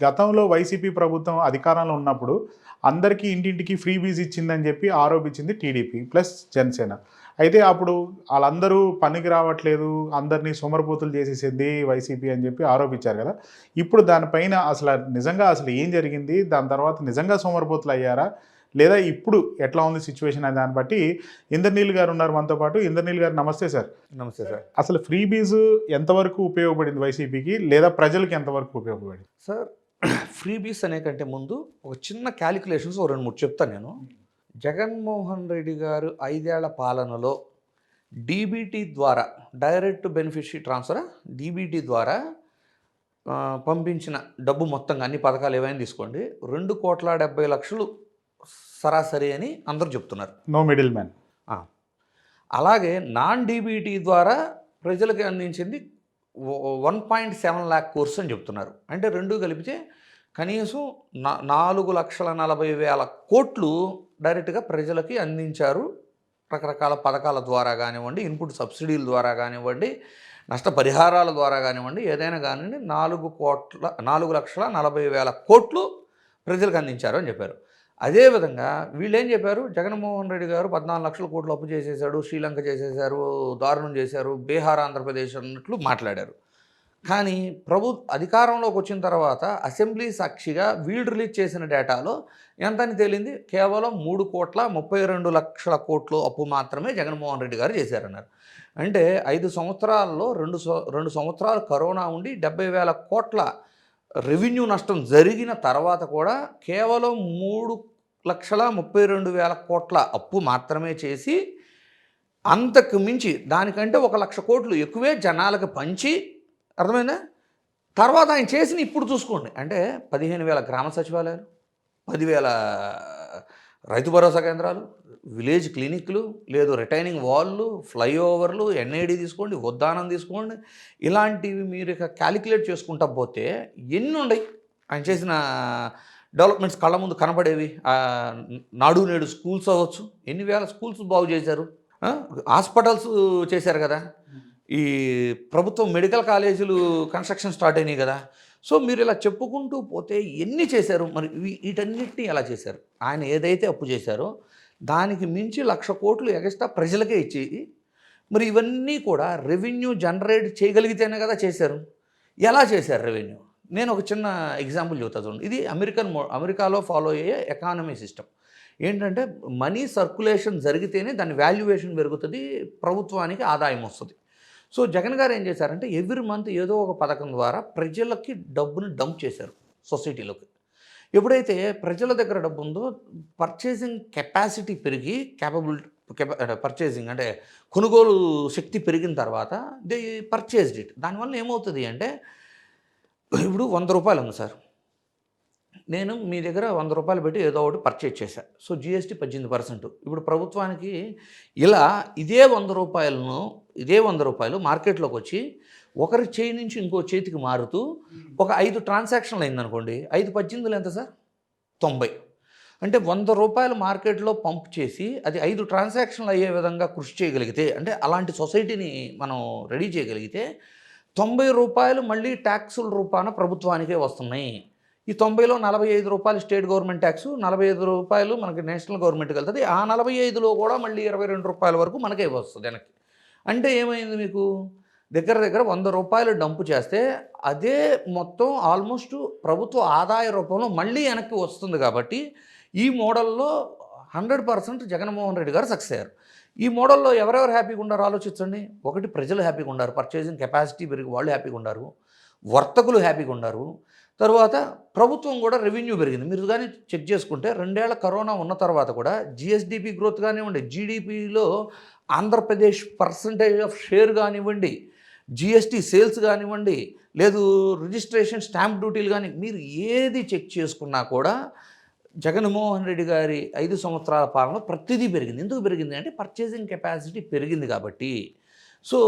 గతంలో వైసీపీ ప్రభుత్వం అధికారంలో ఉన్నప్పుడు అందరికీ ఇంటింటికి ఫ్రీ బీజ్ ఇచ్చిందని చెప్పి ఆరోపించింది టీడీపీ ప్లస్ జనసేన. అయితే అప్పుడు ఆళ్ళందరూ పనికి రావట్లేదు, అందరినీ సోమరిపోతులు చేసేసింది వైసీపీ అని చెప్పి ఆరోపించారు కదా! ఇప్పుడు దానిపైన నిజంగా ఏం జరిగింది? దాని తర్వాత నిజంగా సోమరిపోతులు అయ్యారా? లేదా ఇప్పుడు ఎట్లా ఉంది సిట్యుయేషన్ అనే దాన్ని బట్టి ఇంద్రనీల్ గారు ఉన్నారు మనతో పాటు. ఇంద్రనీల్ గారు నమస్తే సార్. నమస్తే సార్. అసలు ఫ్రీ బీజ్ ఎంతవరకు ఉపయోగపడింది వైసీపీకి? లేదా ప్రజలకి ఎంతవరకు ఉపయోగపడింది? సార్ ఫ్రీబీస్ అనే కంటే ముందు ఒక చిన్న క్యాలిక్యులేషన్స్ 2-3 చెప్తాను నేను. జగన్మోహన్ రెడ్డి గారు 5 ఏళ్ల పాలనలో డీబీటీ ద్వారా డైరెక్ట్ బెనిఫిషరీ ట్రాన్స్ఫర్ డీబీటీ ద్వారా పంపించిన డబ్బు మొత్తంగా అన్ని పథకాలు ఏవైనా తీసుకోండి 2,70,00,000 సరాసరి అని అందరూ చెప్తున్నారు. No middleman. అలాగే నాన్ డీబీటీ ద్వారా ప్రజలకు అందించింది 1.7 lakh కోర్స్ అని చెప్తున్నారు. అంటే రెండు కలిపితే కనీసం 4,40,000 కోట్లు డైరెక్ట్గా ప్రజలకి అందించారు. రకరకాల పథకాల ద్వారా కానివ్వండి, ఇన్పుట్ సబ్సిడీల ద్వారా కానివ్వండి, నష్టపరిహారాల ద్వారా కానివ్వండి, ఏదైనా కానివ్వండి 4,40,000 కోట్లు ప్రజలకు అందించారు అని చెప్పారు. అదేవిధంగా వీళ్ళు ఏం చెప్పారు, జగన్మోహన్ రెడ్డి గారు 14 లక్షల కోట్లు అప్పు చేసేశాడు, శ్రీలంక చేసేశారు, దారుణం చేశారు, బీహార్ ఆంధ్రప్రదేశ్ అన్నట్లు మాట్లాడారు. కానీ అధికారంలోకి వచ్చిన తర్వాత అసెంబ్లీ సాక్షిగా వీళ్ళు రిలీజ్ చేసిన డేటాలో ఎంతని తేలింది, కేవలం 3,32,00,000 కోట్లు అప్పు మాత్రమే జగన్మోహన్ రెడ్డి గారు చేశారన్నారు. అంటే 5 సంవత్సరాల్లో 2 సంవత్సరాలు కరోనా ఉండి 70,000 కోట్ల రెవెన్యూ నష్టం జరిగిన తర్వాత కూడా కేవలం 3,32,000 కోట్ల అప్పు మాత్రమే చేసి, అంతకు మించి దానికంటే 1,00,000 కోట్లు ఎక్కువే జనాలకు పంచి, అర్థమైందా? తర్వాత ఆయన చేసిన ఇప్పుడు చూసుకోండి, అంటే 15,000 గ్రామ సచివాలయాలు, 10,000 రైతు భరోసా కేంద్రాలు, విలేజ్ క్లినిక్లు, లేదు రిటైనింగ్ వాల్లు, ఫ్లైఓవర్లు, ఎన్ఐడి తీసుకోండి, ఉద్దానం తీసుకోండి, ఇలాంటివి మీరు ఇక క్యాలిక్యులేట్ చేసుకుంటా పోతే ఎన్ని ఉన్నాయి ఆయన చేసిన డెవలప్మెంట్స్ కళ్ళ ముందు కనపడేవి. నాడు నేడు స్కూల్స్ అవ్వచ్చు, ఎన్ని వేల స్కూల్స్ బాగు చేశారు, హాస్పిటల్స్ చేశారు కదా, ఈ ప్రభుత్వం మెడికల్ కాలేజీలు కన్స్ట్రక్షన్ స్టార్ట్ అయినాయి కదా. సో మీరు ఇలా చెప్పుకుంటూ పోతే ఎన్ని చేశారు, మరి వీటన్నిటిని ఎలా చేశారు? ఆయన ఏదైతే అప్పు చేశారో దానికి మించి 1,00,000 కోట్లు ఎగస్ట్రా ప్రజలకే ఇచ్చి, మరి ఇవన్నీ కూడా రెవెన్యూ జనరేట్ చేయగలిగితేనే కదా చేశారు. ఎలా చేశారు రెవెన్యూ? నేను ఒక చిన్న ఎగ్జాంపుల్ చెబుతా చూడండి. ఇది అమెరికాలో ఫాలో అయ్యే ఎకానమీ సిస్టమ్. ఏంటంటే మనీ సర్క్యులేషన్ జరిగితేనే దాని వాల్యుయేషన్ పెరుగుతుంది, ప్రభుత్వానికి ఆదాయం వస్తుంది. సో జగన్ గారు ఏం చేశారంటే ఎవ్రీ మంత్ ఏదో ఒక పథకం ద్వారా ప్రజలకి డబ్బును డంప్ చేశారు సొసైటీలోకి. ఎప్పుడైతే ప్రజల దగ్గర డబ్బు ఉందో పర్చేసింగ్ కెపాసిటీ పెరిగి, పర్చేసింగ్ అంటే కొనుగోలు శక్తి పెరిగిన తర్వాత దే పర్చేస్డ్ ఇట్. దానివల్ల ఏమవుతుంది అంటే, ఇప్పుడు 100 రూపాయలు ఉంది సార్, నేను మీ దగ్గర 100 రూపాయలు పెట్టి ఏదో ఒకటి పర్చేజ్ చేశాను. So GST 18%. ఇప్పుడు ప్రభుత్వానికి ఇలా ఇదే 100 రూపాయలు మార్కెట్లోకి వచ్చి ఒకరి చేయి నుంచి ఇంకో చేతికి మారుతూ ఒక 5 ట్రాన్సాక్షన్లు అయిందనుకోండి, 5 18 ఎంత సార్, 90. అంటే 100 రూపాయలు మార్కెట్లో పంప్ చేసి అది 5 ట్రాన్సాక్షన్లు అయ్యే విధంగా కృషి చేయగలిగితే, అంటే అలాంటి సొసైటీని మనం రెడీ చేయగలిగితే 90 రూపాయలు మళ్ళీ ట్యాక్సుల రూపాన ప్రభుత్వానికే వస్తున్నాయి. ఈ 90లో 45 రూపాయలు స్టేట్ గవర్నమెంట్ ట్యాక్స్, 45 రూపాయలు మనకి నేషనల్ గవర్నమెంట్కి వెళ్తుంది. ఆ 45లో కూడా మళ్ళీ 22 రూపాయల వరకు మనకే వస్తుంది వెనక్కి. అంటే ఏమైంది, మీకు దగ్గర 100 రూపాయలు డంపు చేస్తే అదే మొత్తం ఆల్మోస్ట్ ప్రభుత్వ ఆదాయ రూపంలో మళ్ళీ వెనక్కి వస్తుంది. కాబట్టి ఈ మోడల్లో 100% జగన్మోహన్ రెడ్డి గారు సక్సెస్ అయ్యారు. ఈ మోడల్లో ఎవరెవరు హ్యాపీగా ఉన్నారు ఆలోచించండి. ఒకటి, ప్రజలు హ్యాపీగా ఉన్నారు, పర్చేసింగ్ కెపాసిటీ పెరిగి వాళ్ళు హ్యాపీగా ఉన్నారు, వర్తకులు హ్యాపీగా ఉన్నారు, తర్వాత ప్రభుత్వం కూడా రెవెన్యూ పెరిగింది. మీరు కానీ చెక్ చేసుకుంటే 2 ఏళ్ల కరోనా ఉన్న తర్వాత కూడా జిఎస్డిపి గ్రోత్ కానివ్వండి, జీడిపిలో ఆంధ్రప్రదేశ్ పర్సంటేజ్ ఆఫ్ షేర్ కానివ్వండి, జిఎస్టీ సేల్స్ కానివ్వండి, లేదు రిజిస్ట్రేషన్ స్టాంప్ డ్యూటీలు కానీ, మీరు ఏది చెక్ చేసుకున్నా కూడా జగన్మోహన్ రెడ్డి గారి 5 సంవత్సరాల పాలన ప్రతిదీ పెరిగింది. ఎందుకు పెరిగింది అంటే పర్చేసింగ్ కెపాసిటీ పెరిగింది కాబట్టి. సో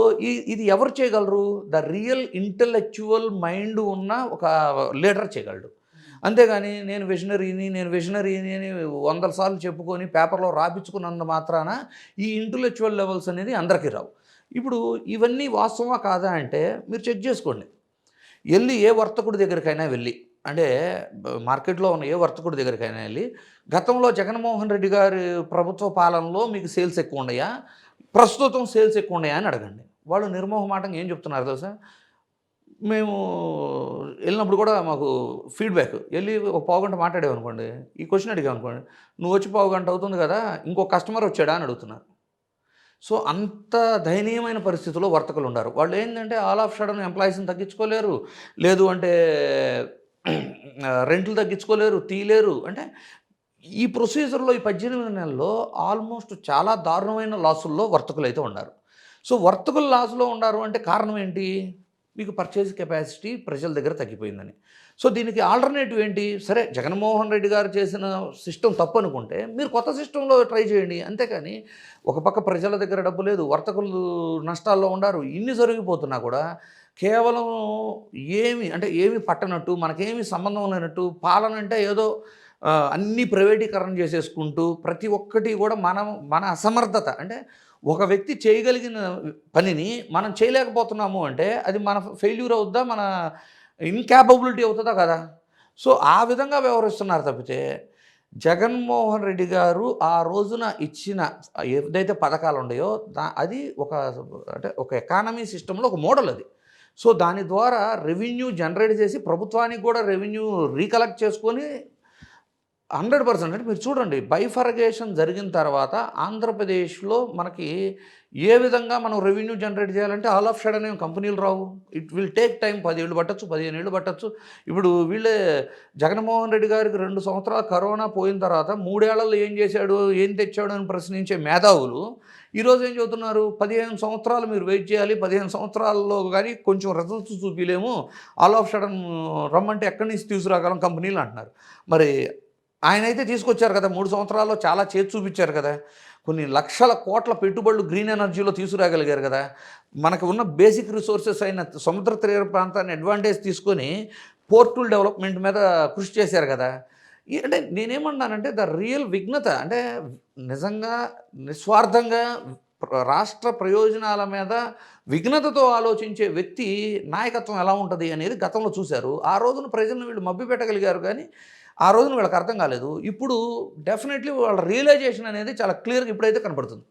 ఇది ఎవరు చేయగలరు? ద రియల్ ఇంటలెక్చువల్ మైండ్ ఉన్న ఒక లీడర్ చేయగలడు. అంతేగాని నేను విజనరీని అని 100 సార్లు చెప్పుకొని పేపర్లో రాపించుకున్నంత మాత్రాన ఈ ఇంటలెక్చువల్ లెవెల్స్ అనేది అందరికీ రావు. ఇప్పుడు ఇవన్నీ వాస్తవమా కాదా అంటే మీరు చెక్ చేసుకోండి. వెళ్ళి ఏ వర్తకుడి దగ్గరికైనా వెళ్ళి అంటే మార్కెట్‌లో ఉన్న ఏ వర్తకుడి దగ్గరికైనా ఎళ్లి, గతంలో జగన్మోహన్ రెడ్డి గారి ప్రభుత్వ పాలనలో మీకు సేల్స్ ఎక్కువున్నాయా? ప్రస్తుతం సేల్స్ ఎక్కువున్నాయా అని అడగండి. వాళ్ళు నిర్మోహమాటంగా ఏం చెప్తున్నారో తెలుసా? మేము ఎళ్ళినప్పుడు కూడా మాకు ఫీడ్‌బ్యాక్ ఎళ్లి ఒక పావుగంట మాట్లాడామనుకోండి, ఈ క్వెషన్ అడిగామనుకోండి, "నువ్వొచ్చి పావుగంట అవుతుంది గదా! ఇంకో కస్టమర్ వచ్చాడా?" అని అడుగుతున్నారు. సో, అంత దయనీయమైన పరిస్థితిలో వర్తకులుండారు. వాళ్ళేందంటే ఆల్ ఆఫ్ సడెన్ ఎంప్లాయీస్‌ని తగ్గించుకోలేరు. లేదు అంటే రెంట్లు తగ్గించుకోలేరు, తీయలేరు. అంటే ఈ ప్రొసీజర్‌లో ఈ 18 నెలల్లో ఆల్మోస్ట్ చాలా దారుణమైన లాసుల్లో వర్తకులైతే ఉన్నారు. సో, వర్తకులు లాస్‌లో ఉన్నారు అంటే కారణం ఏంటి? మీకు పర్చేజ్ కెపాసిటీ ప్రజల దగ్గర తగ్గిపోయిందని. సో, దీనికి ఆల్టర్‌నేటివ్ ఏంటి? సరే జగన్మోహన్ రెడ్డి గారు చేసిన సిస్టమ్ తప్పనుకుంటే మీరు కొత్త సిస్టమ్‌లో ట్రై చేయండి. అంతేకాని ఒక పక్క ప్రజల దగ్గర డబ్బు లేదు, వర్తకులు నష్టాల్లో ఉండారు. ఇన్ని జరిగిపోతున్నా కూడా కేవలం ఏమి పట్టనట్టు, మనకేమి సంబంధం లేనట్టు, పాలన అంటే ఏదో అన్నీ ప్రైవేటీకరణ చేసేసుకుంటూ ప్రతి ఒక్కటి కూడా మన అసమర్థత అంటే ఒక వ్యక్తి చేయగలిగిన పనిని మనం చేయలేకపోతున్నాము అంటే అది మన ఫెయిల్యూర్ అవుద్దా? మన ఇన్‌కేపబిలిటీ అవుతదా కదా! సో, ఆ విధంగా వ్యవహరిస్తున్నారు తప్పితే, జగన్మోహన్ రెడ్డి గారు ఆ రోజున ఇచ్చిన ఏదైతే పథకాలున్నాయో అది అంటే ఒక ఎకానమీ సిస్టమ్‌లో ఒక మోడల్ అది. సో, దాని ద్వారా రెవెన్యూ జనరేట్ చేసి ప్రభుత్వానికి కూడా రెవెన్యూ రీకలెక్ట్ చేసుకొని 100% అంటే మీరు చూడండి బైఫర్గేషన్ జరిగిన తర్వాత ఆంధ్రప్రదేశ్‌లో మనకి ఏ విధంగా మనం రెవెన్యూ జనరేట్ చేయాలంటే ఆల్ ఆఫ్ సడెన్ ఏం కంపెనీలు రావు. ఇట్ విల్ టేక్ టైమ్ 10 ఏళ్ళు పట్టొచ్చు, 15 ఏళ్ళు పట్టొచ్చు. ఇప్పుడు వీళ్ళే జగన్మోహన్ రెడ్డి గారికి 2 సంవత్సరాలు కరోనా పోయిన తర్వాత 3 ఏళ్లలో ఏం చేశాడు, ఏం తెచ్చాడు అని ప్రశ్నించే మేధావులు ఈరోజు ఏం చెబుతున్నారు? 15 సంవత్సరాలు మీరు వెయిట్ చేయాలి. 15 సంవత్సరాల్లో గాని కొంచెం రిజల్ట్స్ చూపియలేము. ఆల్ ఆఫ్ సడెన్ రమ్మంటే ఎక్కడి నుంచి తీసుకురాగలం కంపెనీలు అంటున్నారు. మరి ఆయనైతే తీసుకొచ్చారు కదా! 3 సంవత్సరాల్లో చాలా చేసి చూపిచ్చారు కదా! కొన్ని లక్షల కోట్ల పెట్టుబడులు గ్రీన్ ఎనర్జీలో తీసుకురాగలిగారు కదా! మనకు ఉన్న బేసిక్ రిసోర్సెస్ అయిన సముద్ర తీర ప్రాంతాన్ని అడ్వాంటేజ్ తీసుకొని పోర్టుల డెవలప్‌మెంట్ మీద కృషి చేశారు కదా! అంటే నేనేమన్నానంటే ద రియల్ విఘ్నత అంటే నిజంగా నిస్వార్థంగా రాష్ట్ర ప్రయోజనాల మీద విఘ్నతతో ఆలోచించే వ్యక్తి నాయకత్వం ఎలా ఉంటది అనేది గతంలో చూశారు. ఆ రోజున ప్రజలను వీళ్ళు మభ్యపెట్టగలిగారు గానీ ఆ రోజున వీళ్ళకి అర్థం కాలేదు. ఇప్పుడు డెఫినెట్‌లీ వాళ్ళ రియలైజేషన్ అనేది చాలా క్లియర్‌గా ఇప్పుడైతే కనపడుతుంది.